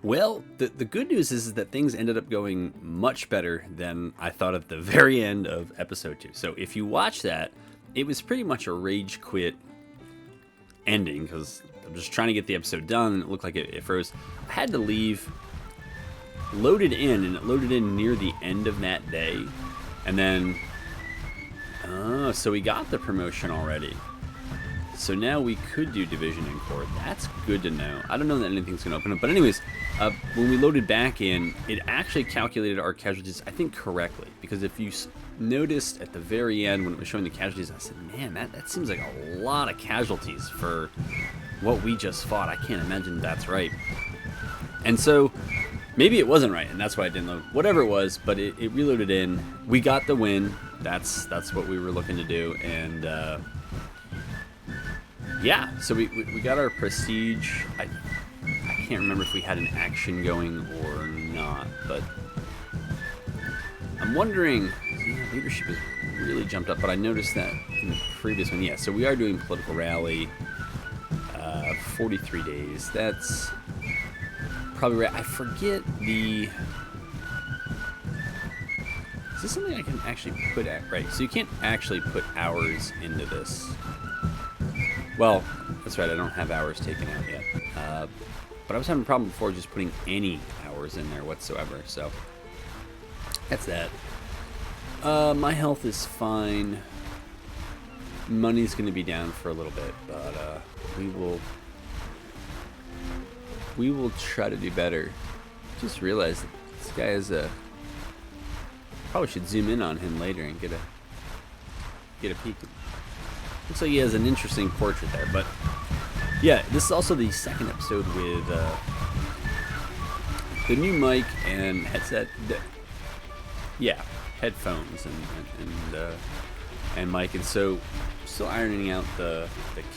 Well, the good news is that things ended up going much better than I thought at the very end of episode 2. So if you watch that, it was pretty much a rage quit ending because I'm just trying to get the episode done and it looked like it froze. I had to leave, loaded in, and it loaded in near the end of that day. And then, so we got the promotion already. So now we could do Division and Corps. That's good to know. I don't know that anything's going to open up. But anyways, when we loaded back in, it actually calculated our casualties, I think, correctly. Because if you noticed at the very end when it was showing the casualties, I said, man, that seems like a lot of casualties for what we just fought. I can't imagine that's right. And so maybe it wasn't right, and that's why I didn't load. Whatever it was, but it reloaded in. We got the win. That's what we were looking to do. And yeah, so we got our prestige. I can't remember if we had an action going or not, but I'm wondering, leadership has really jumped up, but I noticed that in the previous one. Yeah, so we are doing political rally, 43 days. That's probably right. I forget is this something I can actually put at, right? So you can't actually put hours into this. Well, that's right, I don't have hours taken out yet. But I was having a problem before just putting any hours in there whatsoever, so that's that. My health is fine. Money's going to be down for a little bit, but we will try to do better. Just realized that this guy is probably should zoom in on him later and get a peek. Looks like he has an interesting portrait there, but yeah, this is also the second episode with the new mic and headset. Yeah, headphones and mic, and so still ironing out the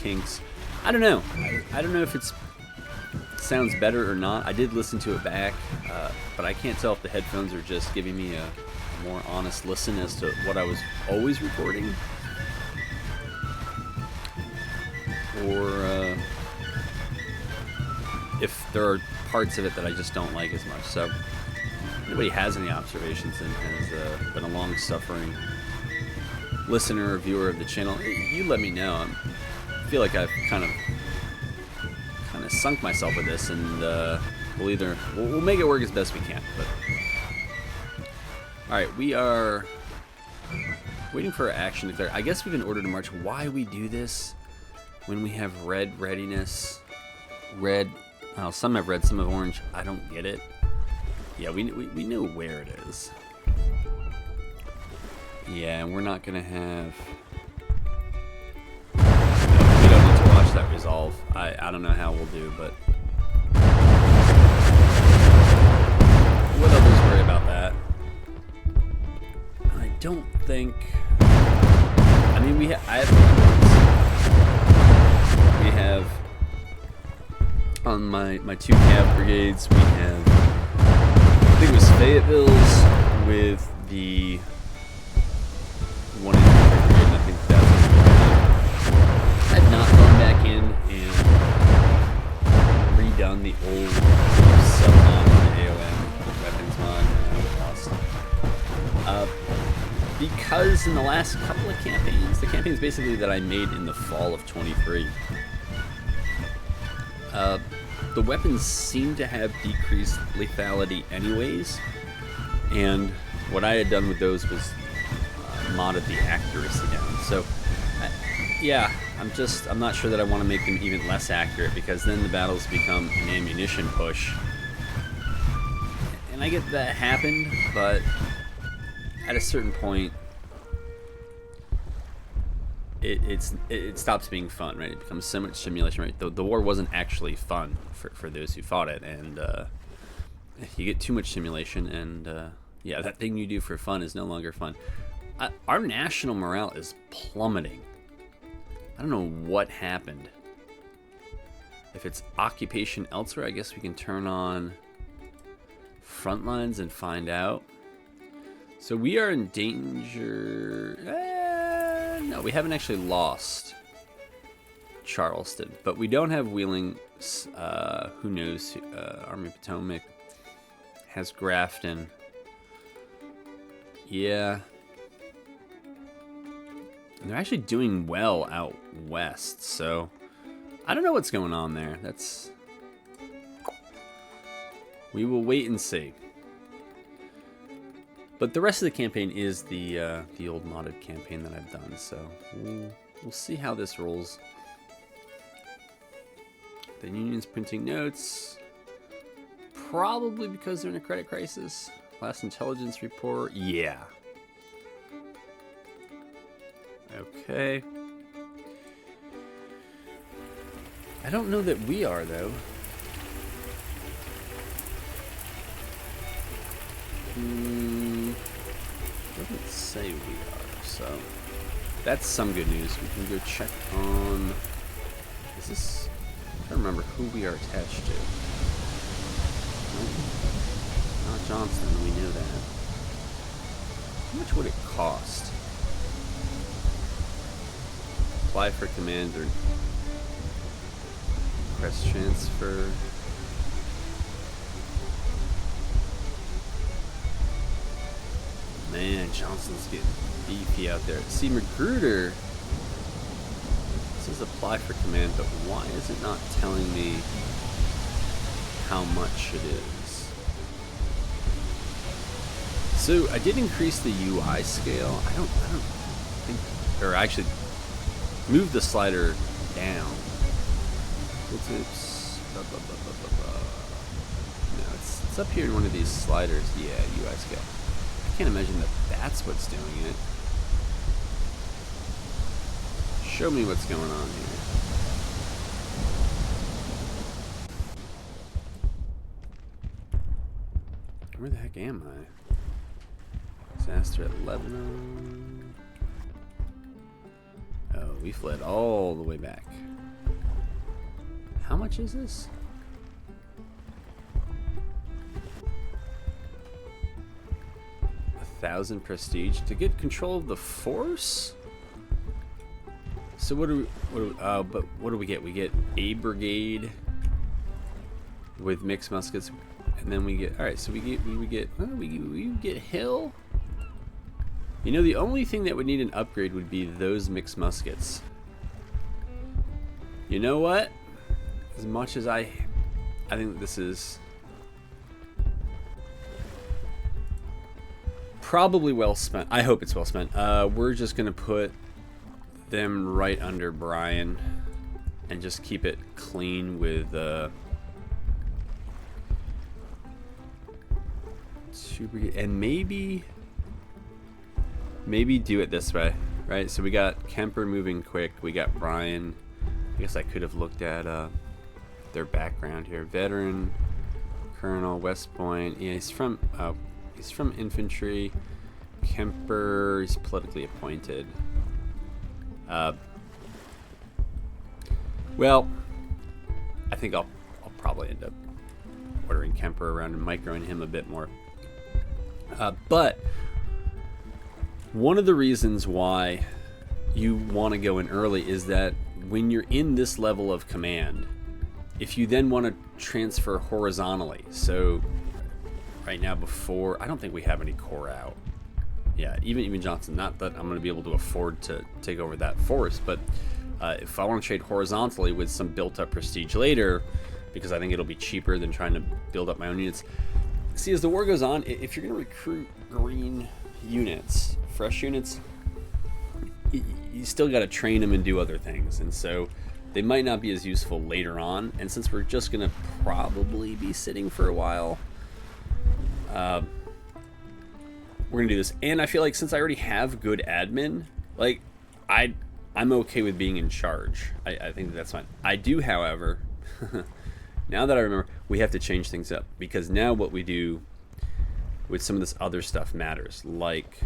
kinks. I don't know. I don't know if it sounds better or not. I did listen to it back, but I can't tell if the headphones are just giving me a more honest listen as to what I was always recording, or if there are parts of it that I just don't like as much. So if anybody has any observations and has been a long-suffering listener or viewer of the channel, you let me know. I feel like I've kind of sunk myself with this, and we'll make it work as best we can. But all right, we are waiting for action to declare. I guess we've been ordered to march. Why we do this when we have red readiness? Red. Well, some have red, some have orange. I don't get it. Yeah, we know where it is. Yeah, and we're not gonna have. No, we don't need to watch that resolve. I don't know how we'll do, but what others worry about that? I don't think. I mean, we have on my two cav brigades. We have, I think it was Fayetteville's with the 1 infantry brigade, and I think that's what I've not gone back in and redone the old sub-mod on the AOM weapons mod. Because in the last couple of campaigns, the campaigns basically that I made in the fall of 23, the weapons seem to have decreased lethality anyways, and what I had done with those was modded the accuracy down. So yeah, I'm not sure that I want to make them even less accurate, because then the battles become an ammunition push, and I get that happened, but at a certain point it stops being fun, right? It becomes so much simulation, right? The war wasn't actually fun for those who fought it, and you get too much simulation, and yeah, that thing you do for fun is no longer fun. Our national morale is plummeting. I don't know what happened. If it's occupation elsewhere, I guess we can turn on front lines and find out. So we are in danger. No, we haven't actually lost. Charleston, but we don't have Wheeling. Who knows? Army of Potomac has Grafton. Yeah. And they're actually doing well out west, so I don't know what's going on there. We will wait and see. But the rest of the campaign is the old modded campaign that I've done, so we'll see how this rolls. The union's printing notes, probably because they're in a credit crisis. Last intelligence report, yeah. Okay. I don't know that we are, though. Doesn't say we are, so that's some good news. We can go check on. Is this? I'm trying to remember who we are attached to. Nope. Not Johnson. We know that. How much would it cost? Apply for commander. Press transfer. Man, Johnson's getting beefy out there. See, Magruder says apply for command, but why is it not telling me how much it is? So I did increase the UI scale. I don't think, or actually move the slider down. Oops. No, it's up here in one of these sliders. Yeah, UI scale. I can't imagine that that's what's doing it. Show me what's going on here. Where the heck am I? Disaster at Lebanon. Oh, we fled all the way back. How much is this? 1,000 prestige to get control of the force. So what do we get? We get a brigade with mixed muskets, and then we get. All right, so we get Hill. You know, the only thing that would need an upgrade would be those mixed muskets. You know what? As much as I think this is probably well spent. I hope it's well spent. We're just gonna put them right under Brian and just keep it clean with and maybe do it this way, right? So we got Kemper moving quick. We got Brian. I guess I could have looked at their background here. Veteran, Colonel, West Point. Yeah, he's from infantry. Kemper, he's politically appointed. Well, I think I'll probably end up ordering Kemper around and microing him a bit more. But one of the reasons why you want to go in early is that when you're in this level of command, if you then want to transfer horizontally, so right now before, I don't think we have any core out. Yeah, even Johnson, not that I'm going to be able to afford to take over that force, but if I want to trade horizontally with some built up prestige later, because I think it'll be cheaper than trying to build up my own units. See, as the war goes on, if you're going to recruit green units, fresh units, you still got to train them and do other things, and so they might not be as useful later on. And since we're just going to probably be sitting for a while, we're going to do this. And I feel like since I already have good admin, like I'm okay with being in charge. I think that's fine. I do, however, now that I remember, we have to change things up, because now what we do with some of this other stuff matters. Like,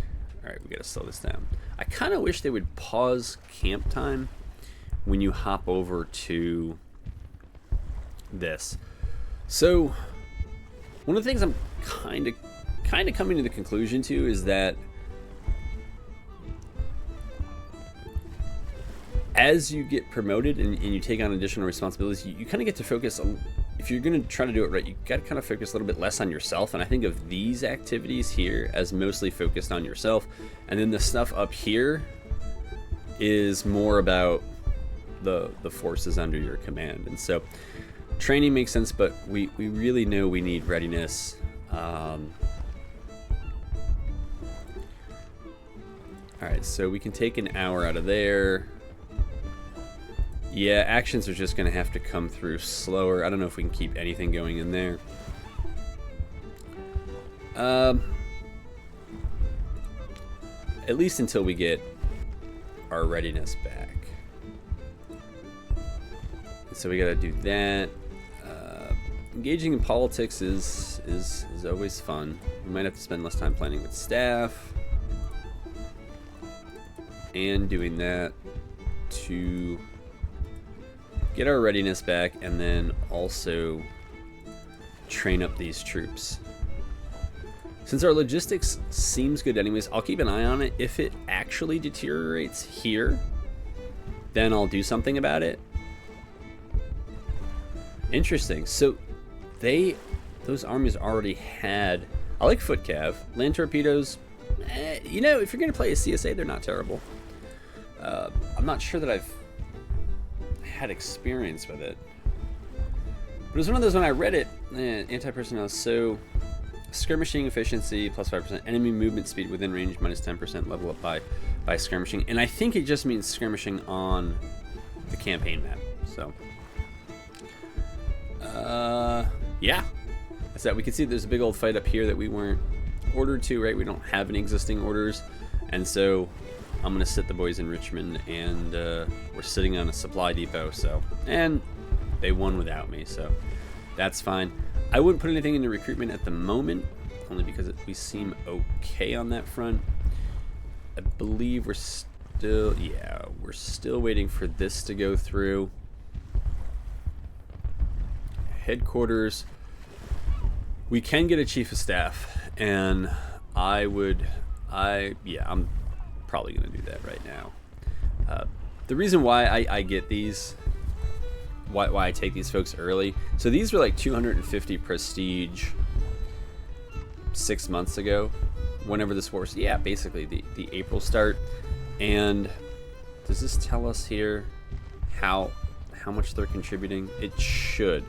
all right, we got to slow this down. I kind of wish they would pause camp time when you hop over to this. So one of the things I'm kind of coming to the conclusion to is that as you get promoted and you take on additional responsibilities, you kind of get to focus on, if you're going to try to do it right, you got to kind of focus a little bit less on yourself. And I think of these activities here as mostly focused on yourself. And then the stuff up here is more about the forces under your command. And so training makes sense, but we really know we need readiness. All right, so we can take an hour out of there. Yeah, actions are just going to have to come through slower. I don't know if we can keep anything going in there. At least until we get our readiness back. So we got to do that. Engaging in politics is always fun. We might have to spend less time planning with staff. And doing that to get our readiness back, and then also train up these troops. Since our logistics seems good anyways, I'll keep an eye on it. If it actually deteriorates here, then I'll do something about it. Interesting. So those armies already had, I like foot cav, land torpedoes. You know, if you're going to play a CSA, they're not terrible. I'm not sure that I've had experience with it, but it was one of those when I read it. Anti-personnel, so skirmishing efficiency plus 5%, enemy movement speed within range minus 10%, level up by skirmishing, and I think it just means skirmishing on the campaign map. So yeah, that's that. We can see there's a big old fight up here that we weren't ordered to, right? We don't have any existing orders, and so I'm gonna sit the boys in Richmond, and we're sitting on a supply depot. So, and they won without me, so that's fine. I wouldn't put anything into recruitment at the moment, only because we seem okay on that front. I believe we're still waiting for this to go through. Headquarters, we can get a chief of staff, and I'm probably gonna do that right now. The reason why I get these, why I take these folks early, so these were like 250 prestige 6 months ago, whenever this war was, yeah, basically the April start. And does this tell us here how much they're contributing? It should.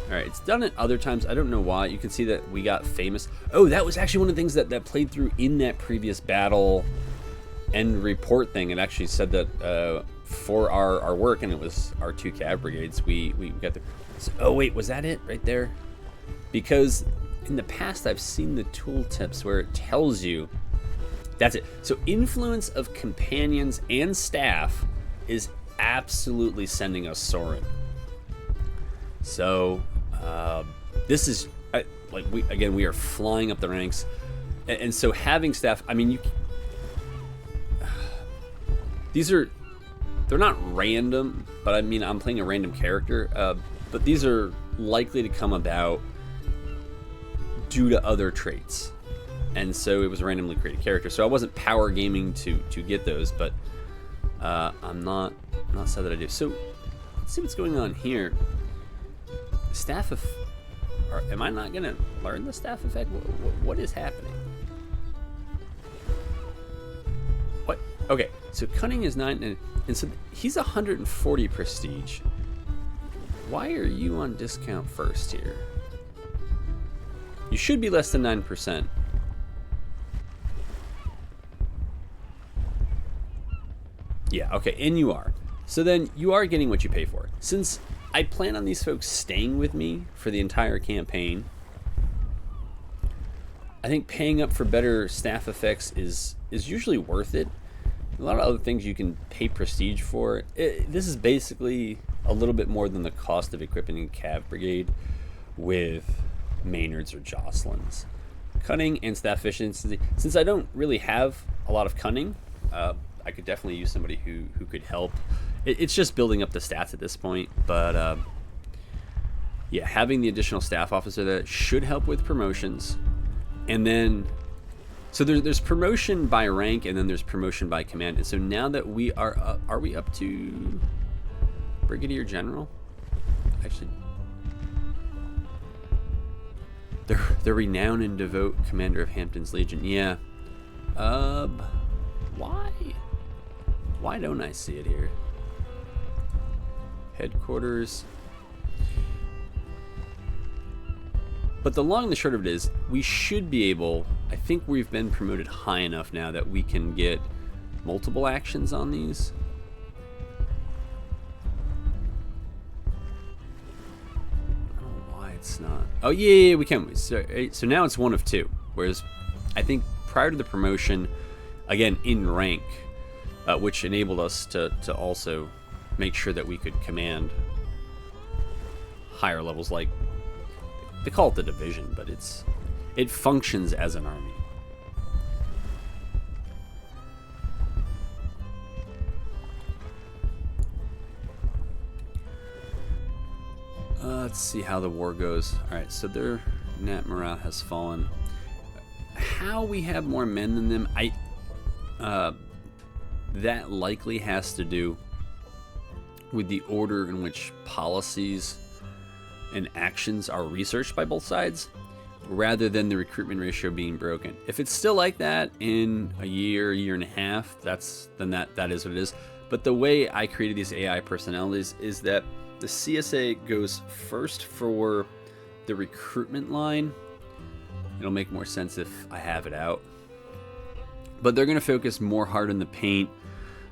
All right, it's done it other times. I don't know why. You can see that we got famous. Oh, that was actually one of the things that played through in that previous battle end report thing. It actually said that for our work, and it was our 2 cav brigades, we got the... So, oh, wait, was that it right there? Because in the past, I've seen the tooltips where it tells you... That's it. So influence of companions and staff is absolutely sending us soaring. So this is we are flying up the ranks, and so having staff, I mean, they're not random, but I mean, I'm playing a random character, but these are likely to come about due to other traits, and so it was a randomly created character. So I wasn't power gaming to get those, but I'm not sad that I do. So let's see what's going on here. Staff am I not gonna learn the staff effect? What is happening? What? Okay, so cunning is 9, and so he's 140 prestige. Why are you on discount first here? You should be less than 9%. Yeah, okay, and you are. So then you are getting what you pay for. Since I plan on these folks staying with me for the entire campaign, I think paying up for better staff effects is usually worth it. A lot of other things you can pay prestige for. This is basically a little bit more than the cost of equipping a cav brigade with Maynards or Jocelyn's. Cunning and staff efficiency. Since I don't really have a lot of cunning, I could definitely use somebody who could help. It's just building up the stats at this point, but yeah, having the additional staff officer that should help with promotions, and then So there's promotion by rank, and then there's promotion by command. And so now that we are we up to Brigadier General? Actually, the renowned and devout commander of Hampton's Legion. Yeah. Why don't I see it here? Headquarters. But the long and the short of it is, we should be able, I think we've been promoted high enough now that we can get multiple actions on these. I don't know why it's not. Oh, yeah, we can. So now it's 1 of 2. Whereas I think prior to the promotion, again, in rank, which enabled us to also make sure that we could command higher levels, like they call it the division, but it functions as an army. Let's see how the war goes. All right, so their net morale has fallen. How we have more men than them, that likely has to do with the order in which policies and actions are researched by both sides, rather than the recruitment ratio being broken. If it's still like that in a year and a half, then that is what it is. But the way I created these AI personalities is that the CSA goes first for the recruitment line. It'll make more sense if I have it out. But they're going to focus more hard on the paint,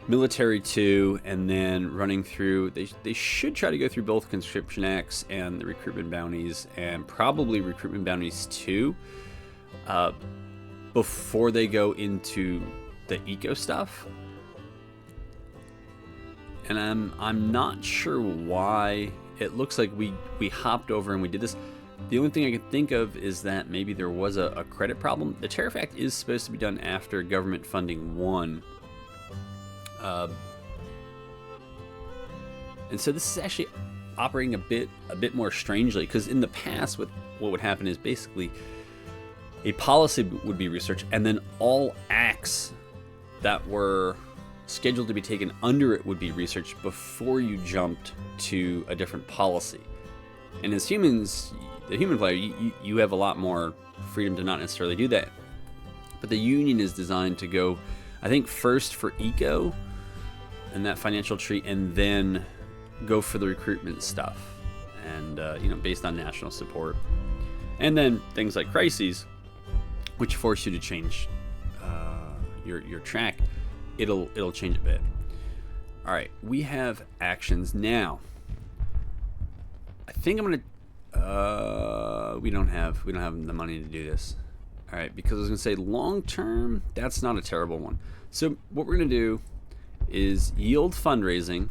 military 2, and then running through. They should try to go through both conscription acts and the recruitment bounties, and probably recruitment bounties 2 before they go into the eco stuff. And I'm not sure why it looks like we hopped over and we did this. The only thing I can think of is that maybe there was a credit problem. The Tariff Act is supposed to be done after government funding 1. And so this is actually operating a bit more strangely, because in the past what would happen is basically a policy would be researched, and then all acts that were scheduled to be taken under it would be researched before you jumped to a different policy. And as humans, the human player, you have a lot more freedom to not necessarily do that. But the Union is designed to go, I think, first for eco and that financial tree, and then go for the recruitment stuff, and based on national support, and then things like crises, which force you to change your track. It'll change a bit. All right, we have actions now. I think I'm gonna. We don't have the money to do this. All right, because I was gonna say long term, that's not a terrible one. So what we're gonna do is yield fundraising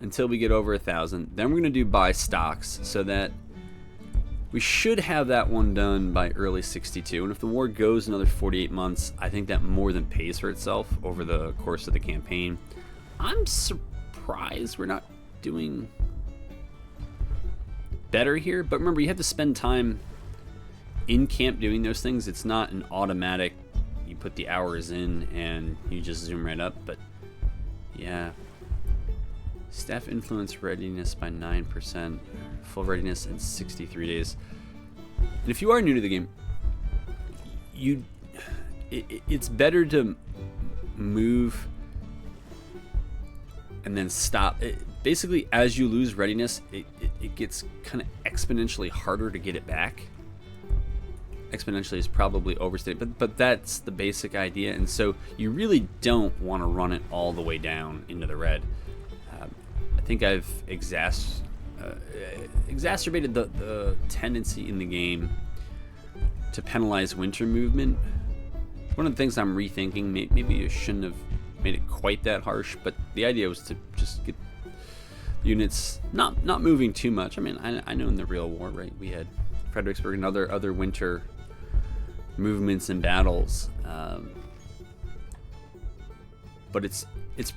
until we get over 1,000. Then we're gonna do buy stocks, so that we should have that one done by early 62. And if the war goes another 48 months, I think that more than pays for itself over the course of the campaign. I'm surprised we're not doing better here, but remember, you have to spend time in camp doing those things. It's not an automatic, you put the hours in and you just zoom right up. But yeah, staff influence readiness by 9%, full readiness in 63 days. And if you are new to the game, it's better to move and then stop. Basically, as you lose readiness, it gets kind of exponentially harder to get it back. Exponentially is probably overstated, but that's the basic idea. And so you really don't want to run it all the way down into the red. I think I've exacerbated the tendency in the game to penalize winter movement. One of the things I'm rethinking, maybe you shouldn't have made it quite that harsh, but the idea was to just get units not moving too much. I mean, I know in the real war, right, we had Fredericksburg and other winter movements and battles, but it's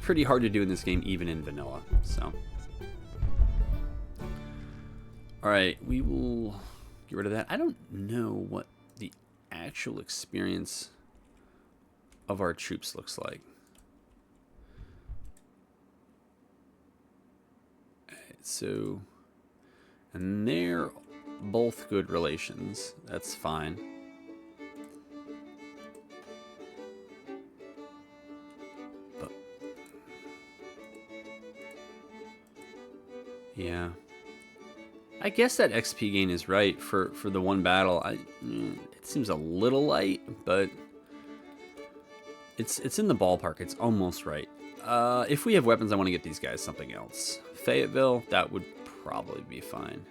pretty hard to do in this game, even in vanilla. So, all right, we will get rid of that. I don't know what the actual experience of our troops looks like. So, and they're both good relations. That's fine. But yeah, I guess that XP gain is right for the one battle. It seems a little light, but it's in the ballpark. It's almost right. If we have weapons, I want to get these guys something else. Fayetteville, that would probably be fine.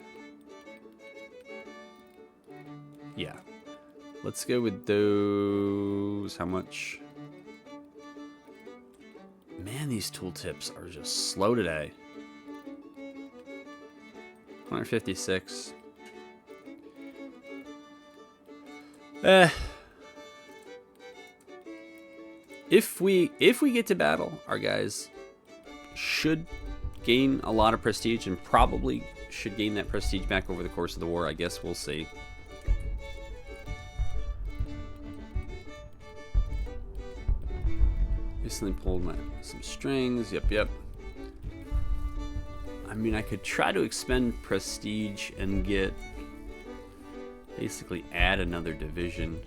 Yeah. Let's go with those. How much? Man, these tooltips are just slow today. 156. If we get to battle, our guys should gain a lot of prestige and probably should gain that prestige back over the course of the war. I guess we'll see. Recently pulled some strings. Yep. I mean, I could try to expend prestige and get basically add another division.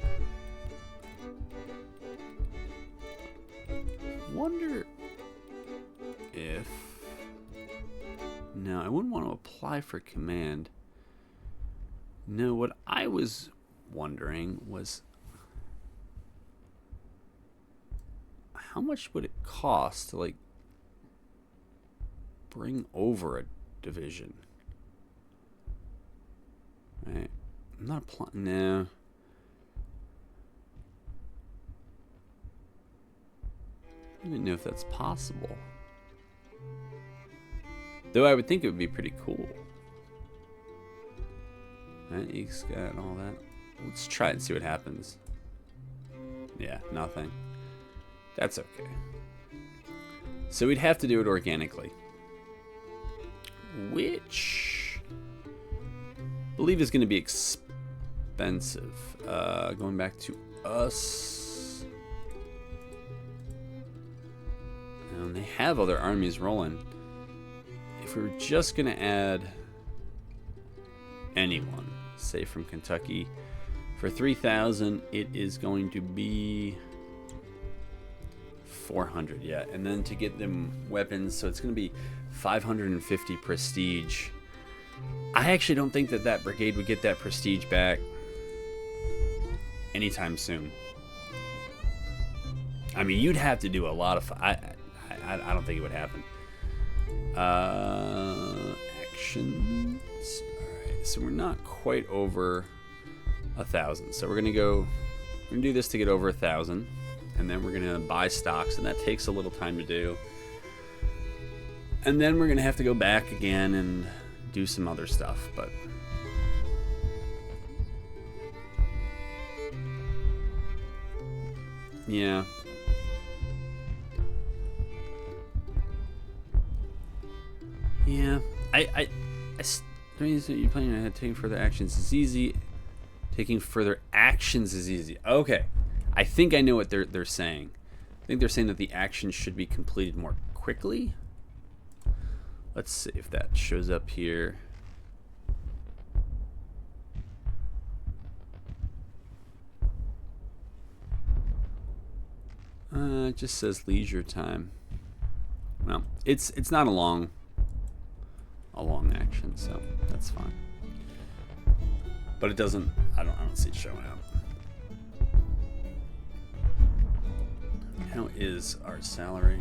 Wonder if... No, I wouldn't want to apply for command. No, what I was wondering was how much would it cost to, like, bring over a division? Right. I'm not applying... No. I don't even know if that's possible. Though I would think it would be pretty cool. Right, Eek's got all that. Let's try it and see what happens. Yeah, nothing. That's okay. So we'd have to do it organically. Which I believe is going to be expensive. Going back to us. And they have other armies rolling. If we were just going to add anyone, say from Kentucky, for 3,000, it is going to be 400, yeah. And then to get them weapons, so it's going to be 550 prestige. I actually don't think that brigade would get that prestige back anytime soon. I mean, you'd have to do a lot of... I don't think it would happen. Actions. Alright, so we're not quite over 1,000. So we're gonna do this to get over 1,000, and then we're gonna buy stocks, and that takes a little time to do. And then we're gonna have to go back again and do some other stuff, but yeah. Yeah, you planning on taking further actions is easy. Taking further actions is easy. Okay, I think I know what they're saying. I think they're saying that the action should be completed more quickly. Let's see if that shows up here. It just says leisure time. Well, it's not a long action, so that's fine. But it doesn't. I don't see it showing up. How is our salary?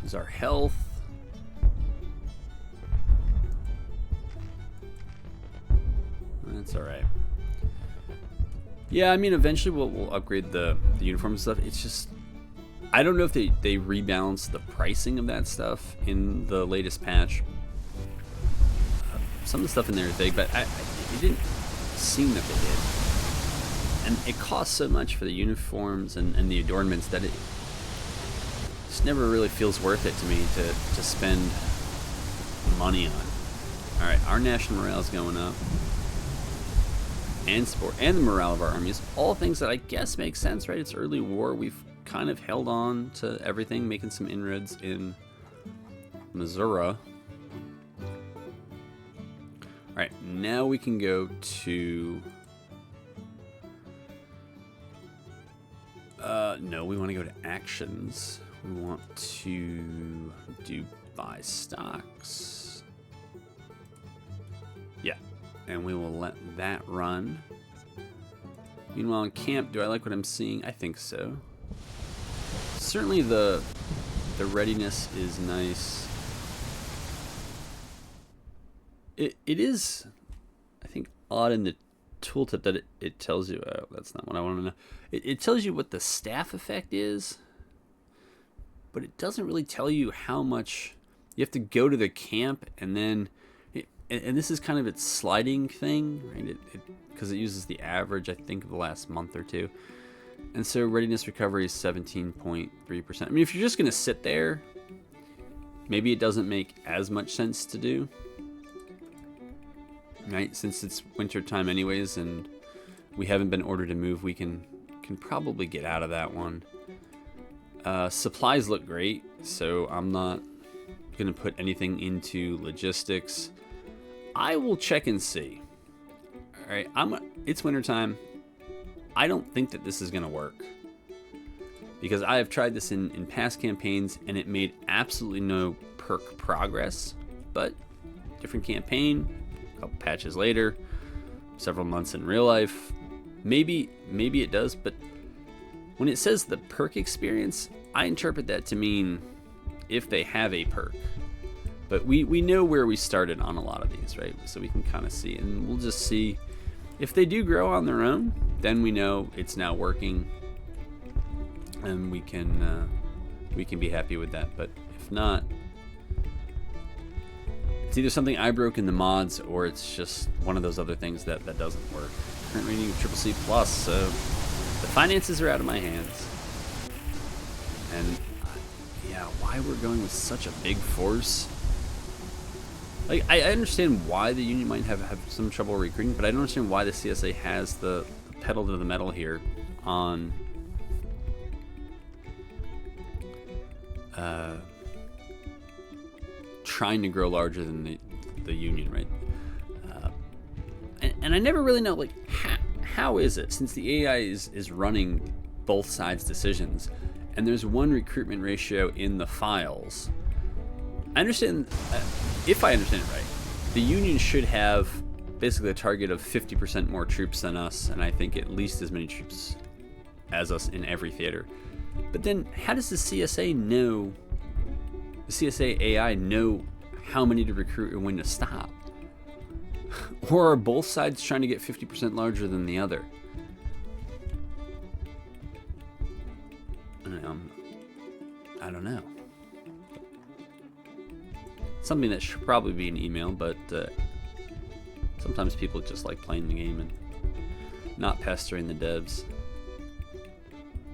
Is our health? That's all right. Yeah, I mean, eventually we'll upgrade the uniform and stuff. It's just, I don't know if they rebalanced the pricing of that stuff in the latest patch. Some of the stuff in there is big, but it didn't seem that they did. And it costs so much for the uniforms and the adornments that it just never really feels worth it to me to spend money on. All right, our national morale is going up, and the morale of our armies. All things that I guess make sense, right? It's early war. We've kind of held on to everything, making some inroads in Missouri. All right, now we can go to. No, we want to go to actions. We want to do buy stocks. Yeah, and we will let that run. Meanwhile, in camp, do I like what I'm seeing? I think so. Certainly the readiness is nice. It is, I think, odd in the tooltip that it tells you. Oh, that's not what I want to know. It tells you what the staff effect is, but it doesn't really tell you how much you have to go to the camp, and then and this is kind of its sliding thing, right? Because it uses the average, I think, of the last month or two. And so readiness recovery is 17.3%. I mean, if you're just going to sit there, maybe it doesn't make as much sense to do, right? Since it's winter time anyways, and we haven't been ordered to move, we can probably get out of that one. Supplies look great, so I'm not going to put anything into logistics. I will check and see. All right, it's wintertime. I don't think that this is going to work, because I have tried this in past campaigns and it made absolutely no perk progress. But different campaign, a couple patches later, several months in real life, maybe it does. But when it says the perk experience, I interpret that to mean if they have a perk. But we know where we started on a lot of these, right? So we can kind of see, and we'll just see if they do grow on their own. Then we know it's now working, and we can be happy with that. But if not, it's either something I broke in the mods, or it's just one of those other things that doesn't work. Current rating of CCC plus, so the finances are out of my hands. And yeah, why we're going with such a big force. Like, I understand why the Union might have some trouble recruiting, but I don't understand why the CSA has the pedal to the metal here on trying to grow larger than the Union, right? And I never really know, like, how is it, since the AI is running both sides' decisions, and there's one recruitment ratio in the files. I understand, if I understand it right, the Union should have basically a target of 50% more troops than us, and I think at least as many troops as us in every theater. But then, how does the CSA know, the CSA AI know how many to recruit and when to stop? Or are both sides trying to get 50% larger than the other? I don't know. Something that should probably be an email, but sometimes people just like playing the game and not pestering the devs.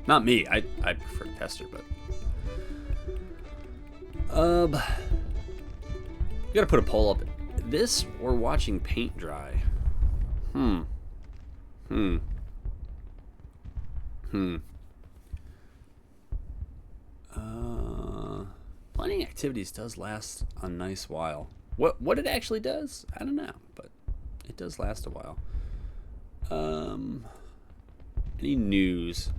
Not me. I prefer to pester, but you gotta put a poll up. This or watching paint dry? Planning activities does last a nice while. What it actually does, I don't know, but it does last a while. Any news?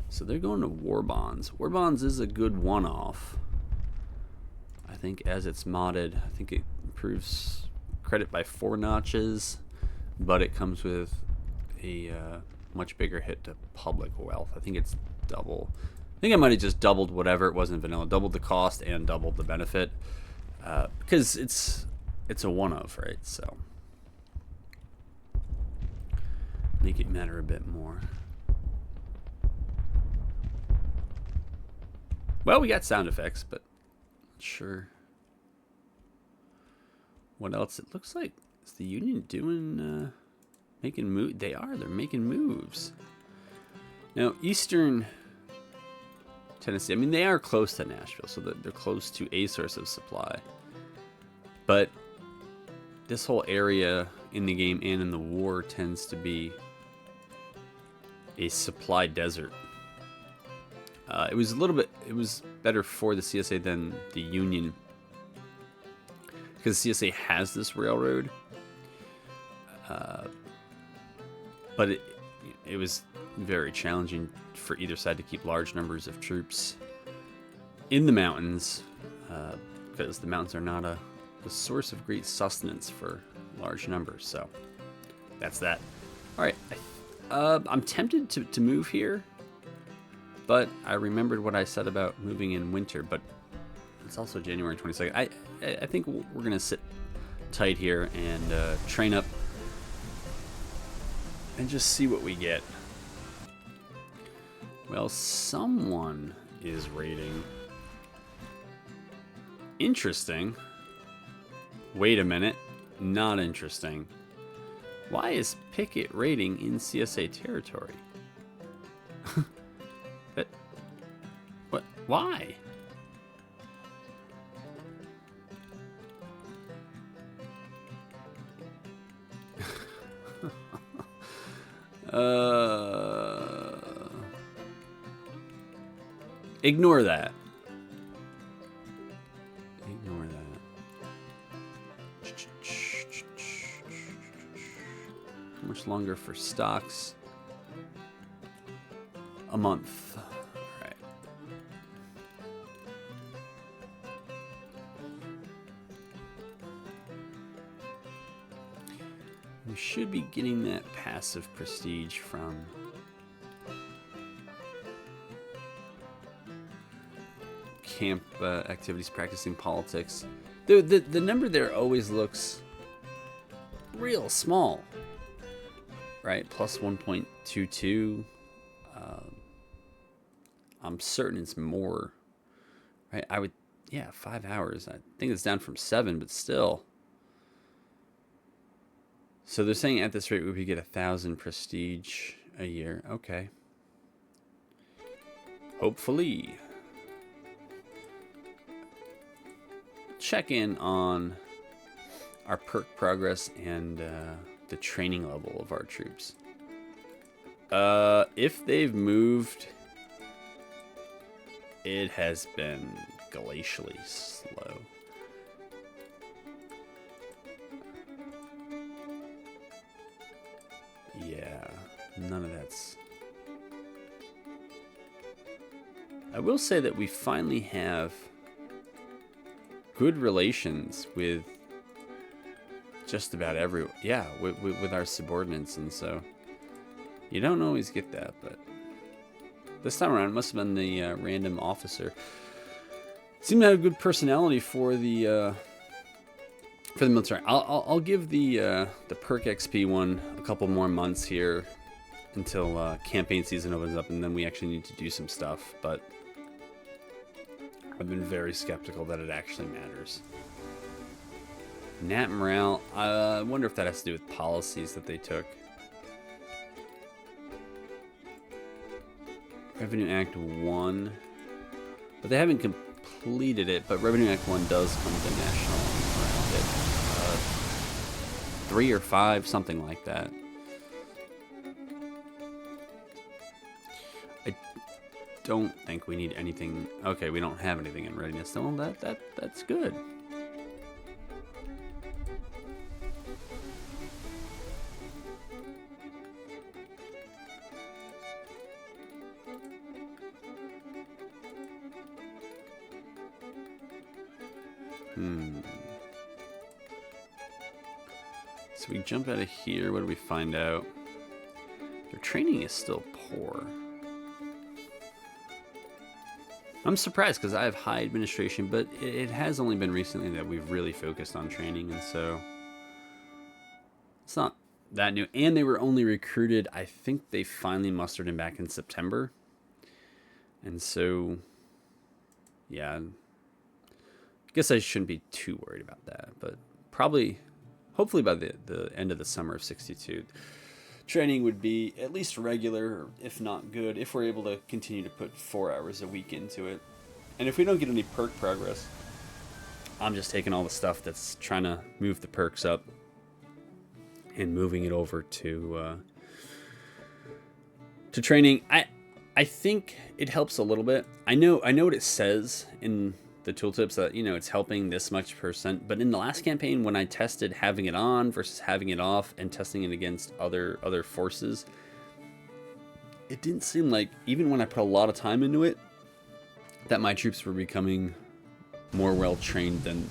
So they're going to war bonds. War bonds is a good one-off. I think as it's modded, I think it improves credit by 4 notches, but it comes with a much bigger hit to public wealth. I think it's double. I think I might have just doubled whatever it was in vanilla, doubled the cost and doubled the benefit, because it's a one-of, right? So make it matter a bit more. Well, we got sound effects, but not sure what else. It looks like, is the Union doing making move? They're making moves now. Eastern Tennessee, I mean, they are close to Nashville, so they're close to a source of supply. But this whole area in the game and in the war tends to be a supply desert. It was better for the CSA than the Union, because CSA has this railroad, but it was very challenging for either side to keep large numbers of troops in the mountains, because the mountains are not a source of great sustenance for large numbers. So that's that. All right, I'm tempted to move here, but I remembered what I said about moving in winter. But it's also January 22nd. I think we're gonna sit tight here and train up and just see what we get. Well, someone is raiding. Interesting. Wait a minute. Not interesting. Why is Pickett raiding in CSA territory? But what? Why? Ignore that. Ignore that. How much longer for stocks? A month. All right. We should be getting that passive prestige from camp activities, practicing politics. The number there always looks real small, right? Plus 1.22. I'm certain it's more, right? 5 hours. I think it's down from 7, but still. So they're saying at this rate we would get 1,000 prestige a year. Okay. Hopefully. Check in on our perk progress and the training level of our troops. If they've moved, it has been glacially slow. Yeah, none of that's... I will say that we finally have good relations with just about everyone. Yeah, with our subordinates, and so you don't always get that, but this time around it must have been the random officer. Seemed to have a good personality for the military. I'll give the Perk XP one a couple more months here until campaign season opens up, and then we actually need to do some stuff, but I've been very skeptical that it actually matters. Nat morale, I wonder if that has to do with policies that they took. Revenue Act 1, but they haven't completed it, but Revenue Act 1 does come to national morale hit. 3 or 5, something like that. I don't think we need anything. Okay, we don't have anything in readiness. Well, that's good. So we jump out of here. What do we find out? Their training is still poor. I'm surprised because I have high administration, but it has only been recently that we've really focused on training, and so it's not that new. And they were only recruited, I think they finally mustered him back in September. And so, yeah, I guess I shouldn't be too worried about that, but probably, hopefully by the end of the summer of 62, training would be at least regular, if not good, if we're able to continue to put 4 hours a week into it. And if we don't get any perk progress, I'm just taking all the stuff that's trying to move the perks up and moving it over to training. I think it helps a little bit. I know what it says in the tooltips that, you know, it's helping this much %, but in the last campaign when I tested having it on versus having it off and testing it against other forces, it didn't seem like, even when I put a lot of time into it, that my troops were becoming more well trained than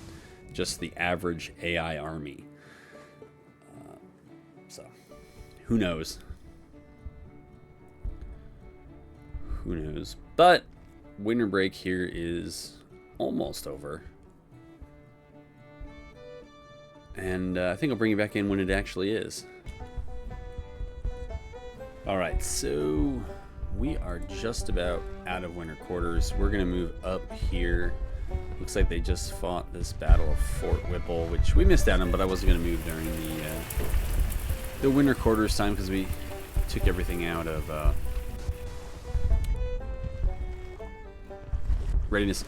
just the average AI army. So who knows? Who knows? But winter break here is almost over. And I think I'll bring you back in when it actually is. Alright, so we are just about out of winter quarters. We're going to move up here. Looks like they just fought this battle of Fort Whipple, which we missed out on, but I wasn't going to move during the winter quarters time because we took everything out of readiness.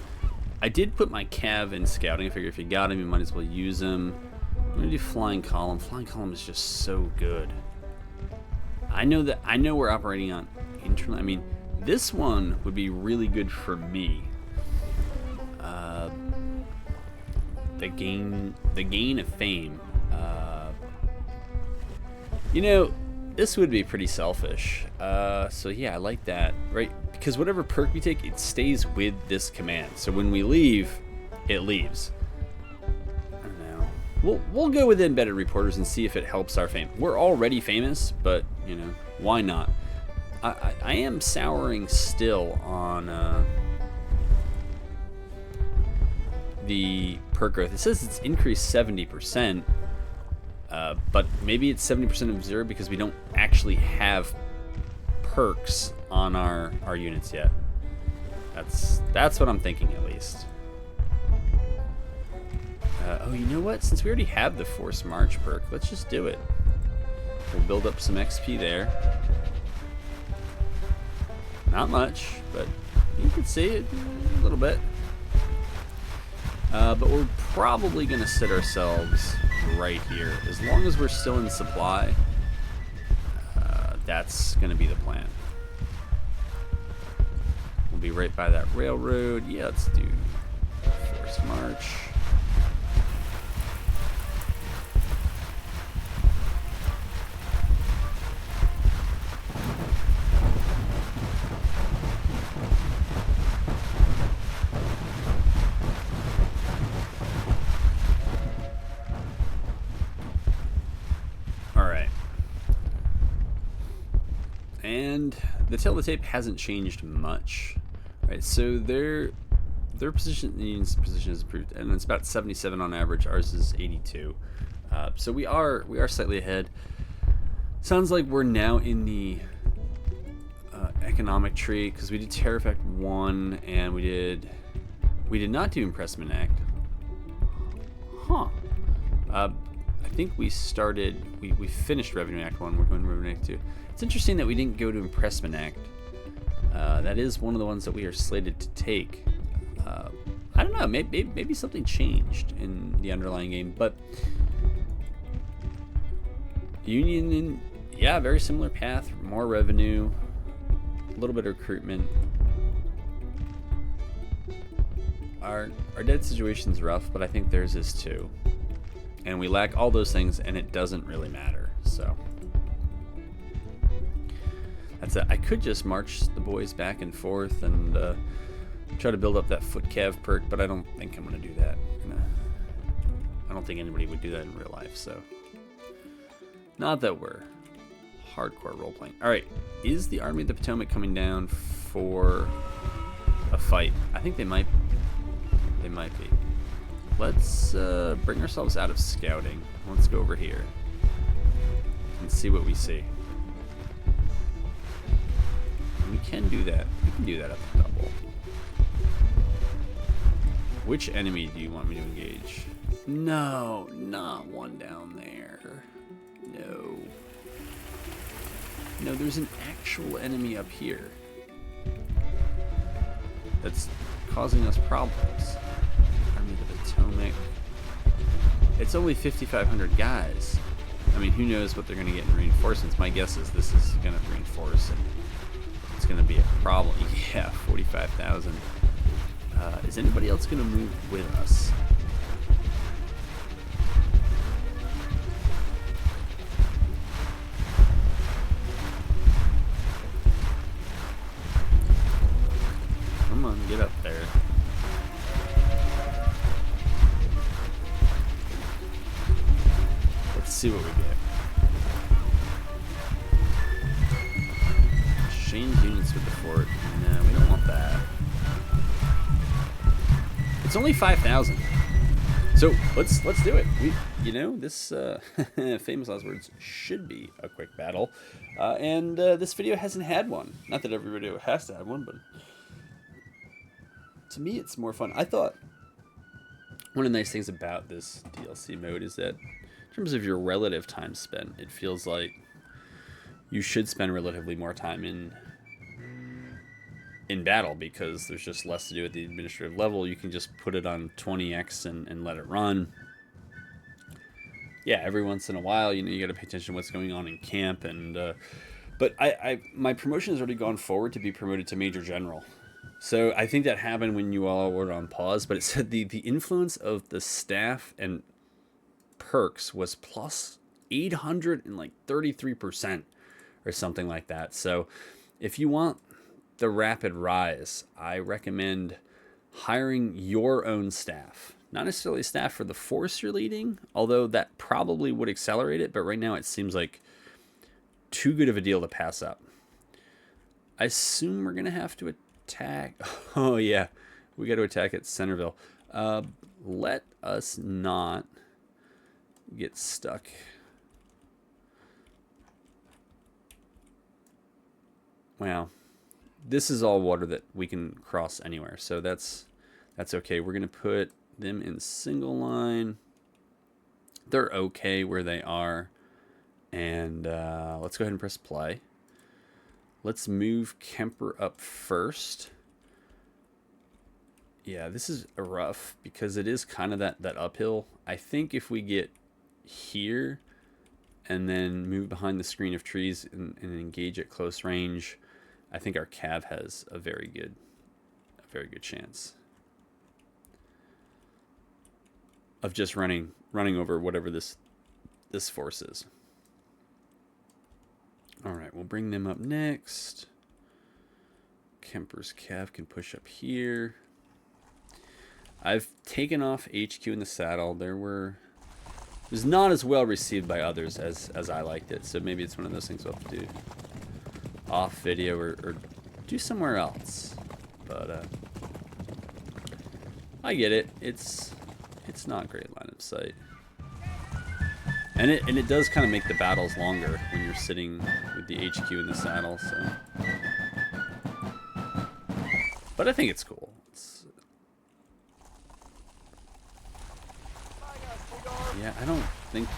I did put my cav in scouting. I figure if you got him, you might as well use him. I'm going to do flying column. Flying column is just so good. I know we're operating on internal. I mean, this one would be really good for me. The gain of fame. You know, this would be pretty selfish. So yeah, I like that, right? Because whatever perk we take, it stays with this command. So when we leave, it leaves. I don't know. We'll go with embedded reporters and see if it helps our fame. We're already famous, but you know, why not? I am souring still on the perk growth. It says it's increased 70%, but maybe it's 70% of 0 because we don't actually have perks on our units yet. That's what I'm thinking, at least. Oh, you know what? Since we already have the Force March perk, let's just do it. We'll build up some XP there. Not much, but you can see it a little bit. But we're probably going to sit ourselves right here. As long as we're still in supply, that's going to be the plan. We'll be right by that railroad. Yeah, let's do Force March. And the tail of the tape hasn't changed much, right? So their position, the union's position is improved, and it's about 77 on average. Ours is 82. So we are slightly ahead. Sounds like we're now in the economic tree because we did Terror Effect 1, and we did not do Impressment Act. Huh. I think we finished Revenue Act 1. We're going to Revenue Act 2. It's interesting that we didn't go to Impressment Act. That is one of the ones that we are slated to take. I don't know. Maybe something changed in the underlying game, but Union, yeah, very similar path. More revenue, a little bit of recruitment. Our dead situation's rough, but I think theirs is too. And we lack all those things, and it doesn't really matter. So that's it. I could just march the boys back and forth and try to build up that foot cav perk, but I don't think I'm going to do that. I don't think anybody would do that in real life. So not that we're hardcore role playing. All right, is the Army of the Potomac coming down for a fight? I think they might. They might be. Let's bring ourselves out of scouting. Let's go over here and see what we see. We can do that. We can do that at the double. Which enemy do you want me to engage? No, not one down there. No. No, there's an actual enemy up here that's causing us problems. Army of the Potomac. It's only 5,500 guys. I mean, who knows what they're going to get in reinforcements. My guess is this is going to reinforce, and it's going to be a problem. Yeah, 45,000. Is anybody else going to move with us? Come on, get up there. Let's see what we get. Shane's units with the fort. No, we don't want that. It's only 5,000. So let's do it. This famous last words should be a quick battle, and this video hasn't had one. Not that every video has to have one, but to me, it's more fun. I thought one of the nice things about this DLC mode is that in terms of your relative time spent, it feels like you should spend relatively more time in battle because there's just less to do at the administrative level. You can just put it on 20x and let it run. Yeah, every once in a while, you got to pay attention to what's going on in camp. But my promotion has already gone forward to be promoted to Major General. So I think that happened when you all were on pause, but it said the influence of the staff and perks was plus 833% or something like that. So if you want the rapid rise, I recommend hiring your own staff. Not necessarily staff for the force you're leading, although that probably would accelerate it, but right now it seems like too good of a deal to pass up. I assume we're going to have to attack. Oh, yeah. We got to attack at Centerville. Let us not get stuck. Wow. This is all water that we can cross anywhere, so that's okay. We're going to put them in single line. They're okay where they are. And let's go ahead and press play. Let's move Kemper up first. Yeah, this is rough because it is kind of that uphill. I think if we get here and then move behind the screen of trees and engage at close range, I think our cav has a very good chance of just running over whatever this force is. All right, we'll bring them up next. Kemper's cav can push up here. I've taken off HQ in the saddle. It was not as well received by others as I liked it, so maybe it's one of those things we'll have to do off video or do somewhere else. But I get it. It's not great line of sight. And it does kind of make the battles longer when you're sitting with the HQ in the saddle, so. But I think it's cool. Yeah, I don't think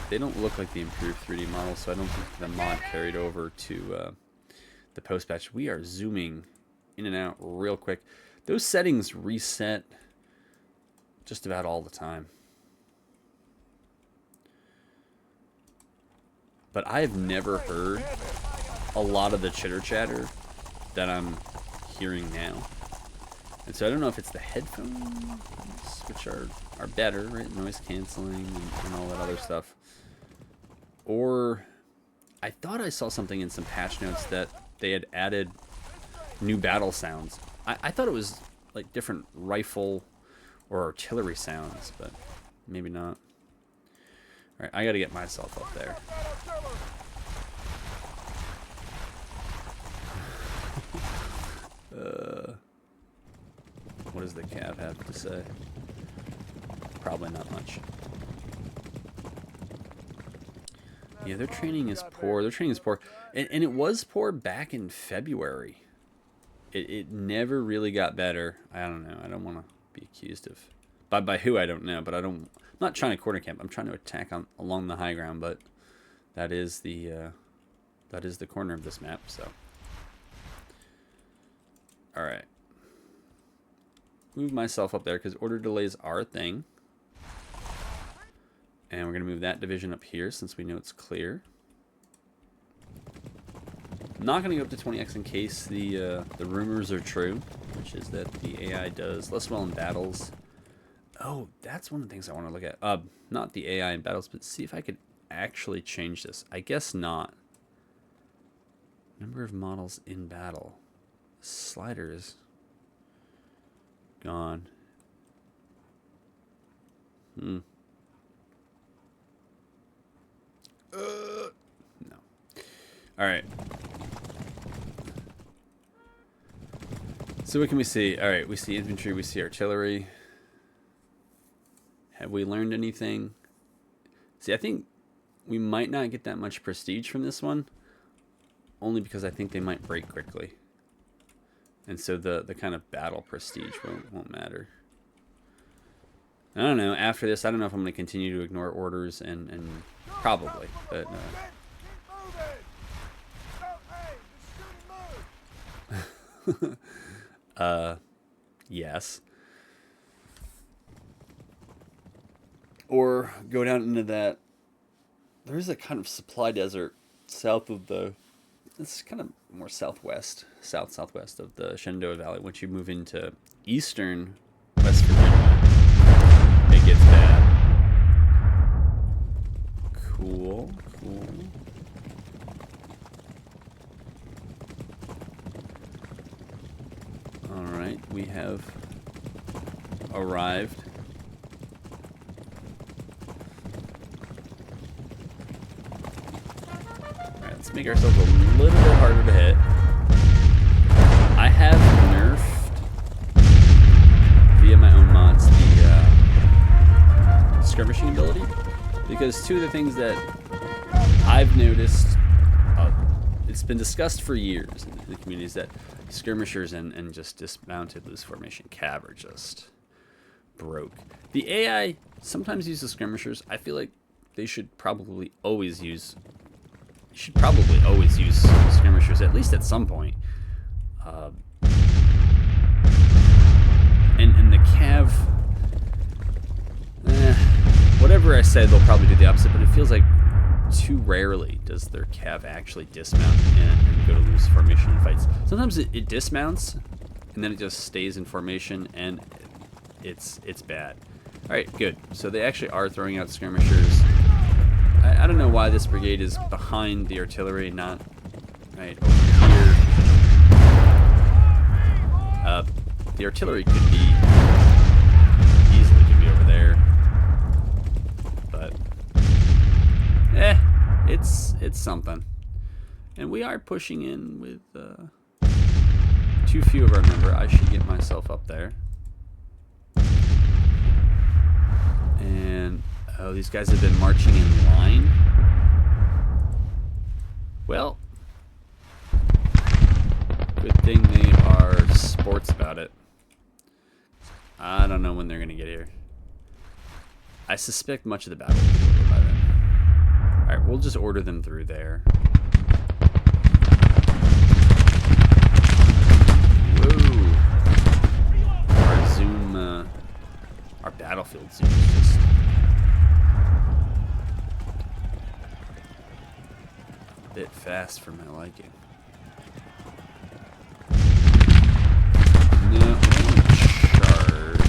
they don't look like the improved 3D models, so I don't think the mod carried over to the post patch. We are zooming in and out real quick. Those settings reset just about all the time. But I've never heard a lot of the chitter chatter that I'm hearing now. And so I don't know if it's the headphones, which are better, right? Noise canceling and all that other stuff. Or I thought I saw something in some patch notes that they had added new battle sounds. I thought it was like different rifle or artillery sounds, but maybe not. All right, I got to get myself up there. What does the cav have to say? Probably not much. Yeah, their training is poor. Their training is poor. And it was poor back in February. It never really got better. I don't know. I don't want to be accused of... By who, I don't know. But I'm not trying to corner camp. I'm trying to attack along the high ground. But that is the corner of this map. So, all right. Move myself up there because order delays are a thing. And we're going to move that division up here since we know it's clear. I'm not going to go up to 20x in case the rumors are true, which is that the AI does less well in battles. Oh, that's one of the things I want to look at. Not the AI in battles, but see if I could actually change this. I guess not. Number of models in battle. Slider is gone. No. All right. So what can we see? All right, we see infantry, we see artillery. Have we learned anything? See, I think we might not get that much prestige from this one, only because I think they might break quickly. And so the kind of battle prestige won't matter. I don't know. After this, I don't know if I'm going to continue to ignore orders and probably, but yes. Or go down into that. There's a kind of supply desert south of the. It's kind of more southwest of the Shenandoah Valley. Once you move into eastern West Virginia, it gets bad. Cool. All right, we have arrived. Let's make ourselves a little bit harder to hit. I have nerfed via my own mods the skirmishing ability, because two of the things that I've noticed, it's been discussed for years in the community, is that skirmishers and just dismounted loose formation cav are just broke. The AI sometimes uses skirmishers. I feel like they should probably always use skirmishers, at least at some point. And the cav, whatever I say, they'll probably do the opposite, but it feels like too rarely does their cav actually dismount and go to loose formation in fights. Sometimes it dismounts, and then it just stays in formation, and it's bad. Alright, good. So they actually are throwing out skirmishers. I don't know why this brigade is behind the artillery, not right over here. The artillery could be easily over there, but it's something. And we are pushing in with too few of our number. I should get myself up there. And oh, these guys have been marching in line. Well, good thing they are sports about it. I don't know when they're going to get here. I suspect much of the battle will be over by then. Alright, we'll just order them through there. Whoa. Our zoom, our battlefield zoom is just a bit fast for my liking. No, charge.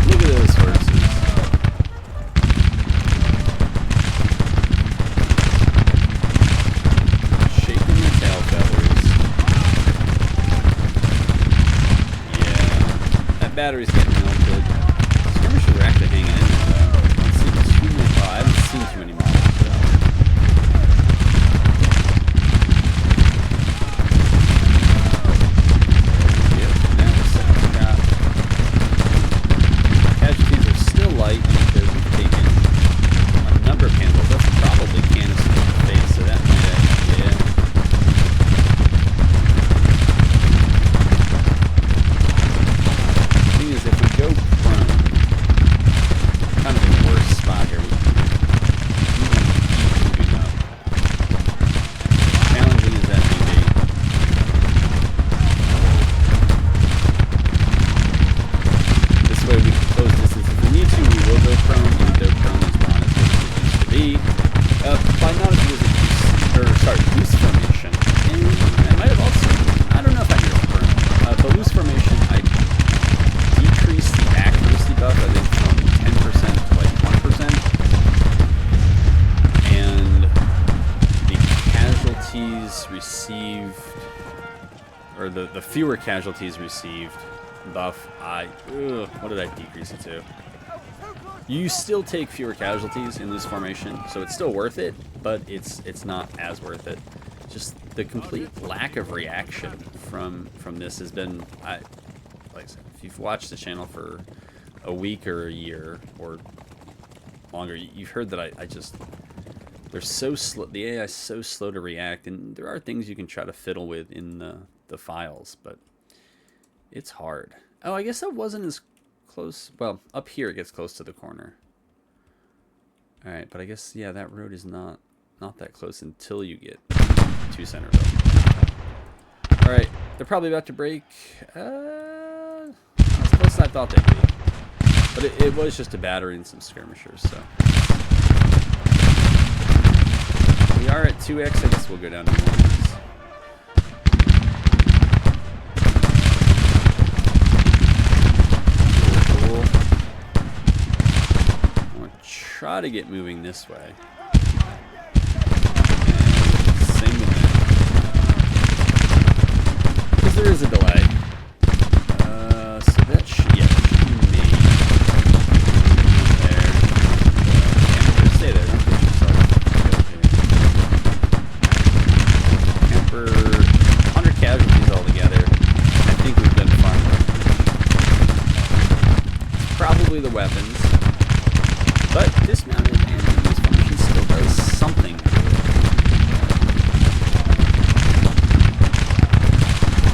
Look at those horses. Shaking their tail feathers. Yeah, that battery's getting melted. Skirmishers are actually hanging in there, though. I haven't seen too many models, though. Yep, now we're setting the trap. Casualties are still light because we've taken a number of handles. That's probably canister in the face, so that might actually, yeah. The thing is, if we casualties received, or the fewer casualties received buff, what did I decrease it to? You still take fewer casualties in this formation, so it's still worth it, but it's not as worth it. Just the complete lack of reaction from this has been, like I said, if you've watched the channel for a week or a year or longer, you've heard that I just, they're so slow, the AI is so slow to react, and there are things you can try to fiddle with in the files, but it's hard. Oh, I guess that wasn't as close. Well, up here it gets close to the corner. All right, but I guess, yeah, that road is not that close until you get to Centerville. All right, they're probably about to break. Not as close as I thought they'd be, but it was just a battery and some skirmishers, so. We are at 2x, I guess we'll go down to 1x. Try to get moving this way. And same with that. Because there is a delay. So that should, yeah, that should be me. There. Stay there. Don't push yourself. Camper, 100 casualties altogether. I think we've done fine. It's probably the weapons. But dismounted and this function still does something.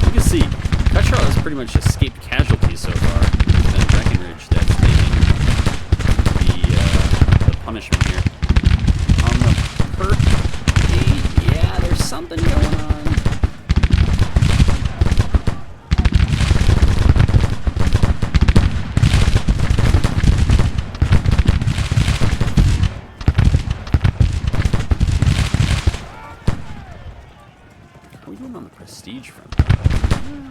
You can see, Cuttrell has pretty much escaped casualties so far. There's been Breckenridge that's taking the punishment here. On the Perk, yeah, there's something going on. Prestige from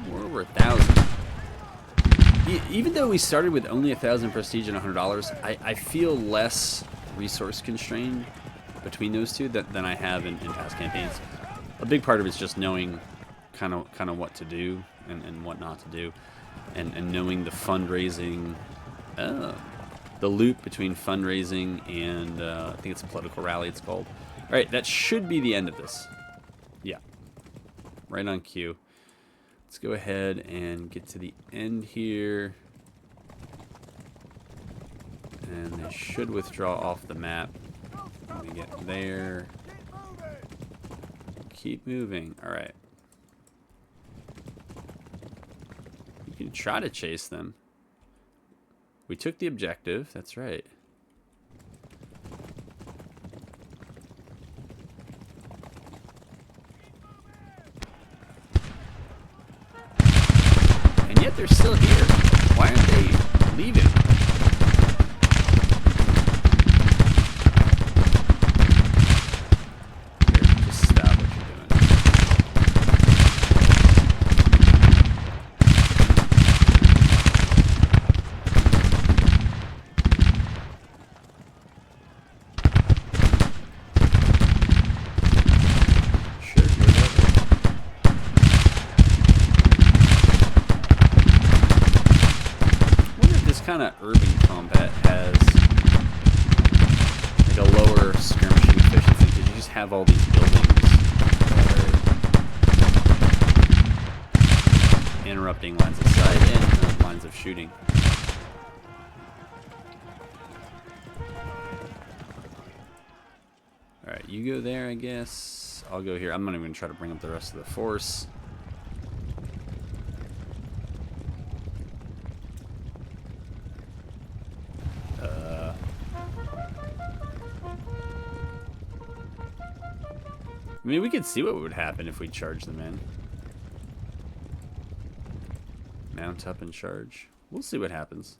we're over 1,000. Even though we started with only 1,000 prestige and $100, I feel less resource constrained between those two than I have in past campaigns. A big part of it is just knowing kind of what to do and what not to do, and knowing the fundraising, the loop between fundraising and I think it's a political rally. It's called. All right, that should be the end of this. Yeah. Right on cue. Let's go ahead and get to the end here. And they should withdraw off the map when we get there. Keep moving. All right. You can try to chase them. We took the objective. That's right. Yet they're still here. Why aren't they leaving? Here, just stop what you're doing. Sure, kind of urban combat has like a lower skirmishing efficiency because you just have all these buildings that are interrupting lines of sight and lines of shooting. Alright, you go there, I guess. I'll go here. I'm not even going to try to bring up the rest of the force. I mean, we could see what would happen if we charged them in. Mount up and charge. We'll see what happens.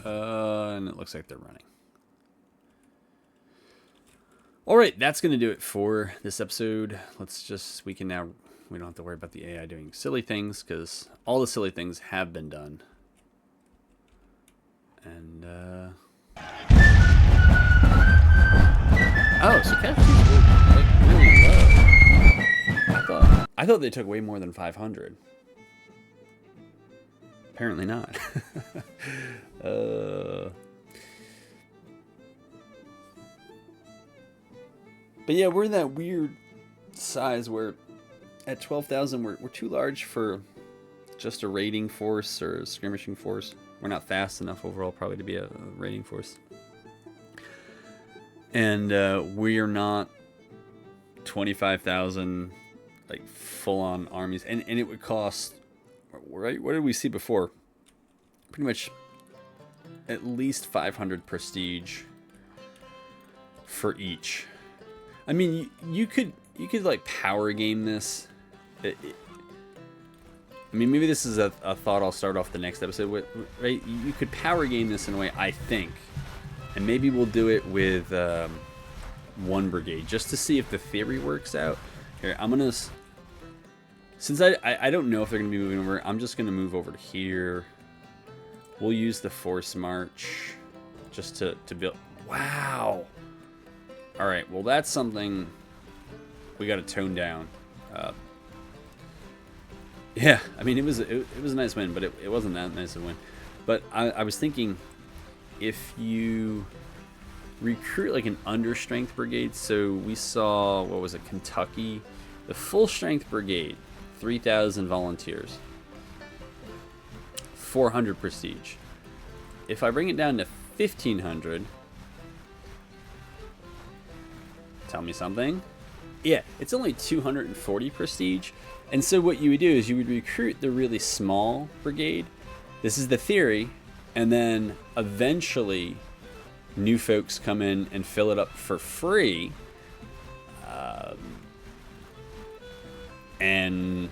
And it looks like they're running. Alright, that's going to do it for this episode. We don't have to worry about the AI doing silly things, because all the silly things have been done. And oh, so casualties were like really low. I thought they took way more than 500. Apparently not. But yeah, we're in that weird size where at 12,000 we're too large for just a raiding force or a skirmishing force. We're not fast enough overall probably to be a raiding force. And we are not 25,000 like full-on armies. And it would cost, right? What did we see before? Pretty much at least 500 prestige for each. I mean, you could like power game this. I mean, maybe this is a thought I'll start off the next episode with, right? You could power game this in a way, I think. And maybe we'll do it with one brigade, just to see if the theory works out. Here, I'm going to... Since I don't know if they're going to be moving over, I'm just going to move over to here. We'll use the force march just to build... Wow! Alright, well that's something we got to tone down. Yeah, I mean, it was a nice win, but it wasn't that nice a win. But I was thinking, if you recruit like an understrength brigade, so we saw, what was it, Kentucky? The full strength brigade, 3,000 volunteers, 400 prestige. If I bring it down to 1,500, tell me something. Yeah, it's only 240 prestige. And so what you would do is you would recruit the really small brigade. This is the theory. And then eventually new folks come in and fill it up for free. And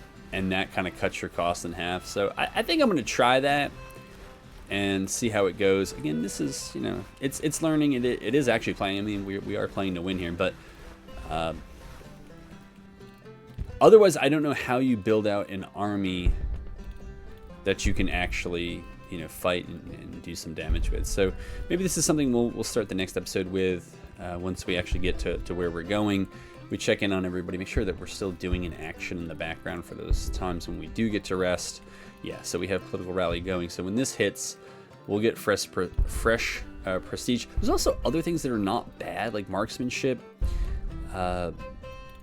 that kind of cuts your cost in half. So I think I'm going to try that and see how it goes. Again, this is, you know, it's learning. It is actually playing. I mean, we are playing to win here, but otherwise, I don't know how you build out an army that you can actually, you know, fight and do some damage with. So maybe this is something we'll start the next episode with once we actually get to where we're going. We check in on everybody, make sure that we're still doing an action in the background for those times when we do get to rest. Yeah, so we have political rally going. So when this hits, we'll get fresh prestige. There's also other things that are not bad, like marksmanship. I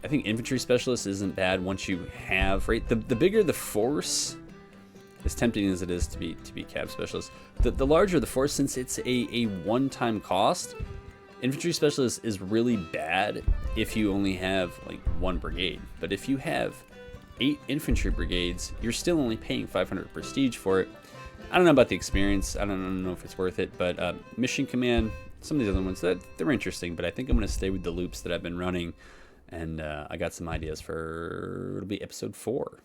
think infantry specialist isn't bad once you have, right? The bigger the force, as tempting as it is to be cab specialist, the larger the force, since it's a one-time cost. Infantry specialist is really bad if you only have like one brigade, but if you have 8 infantry brigades, you're still only paying 500 prestige for it. I don't know about the experience. I don't know if it's worth it, but mission command, some of the other ones, they're interesting, but I think I'm going to stay with the loops that I've been running, and I got some ideas for, it'll be episode 4.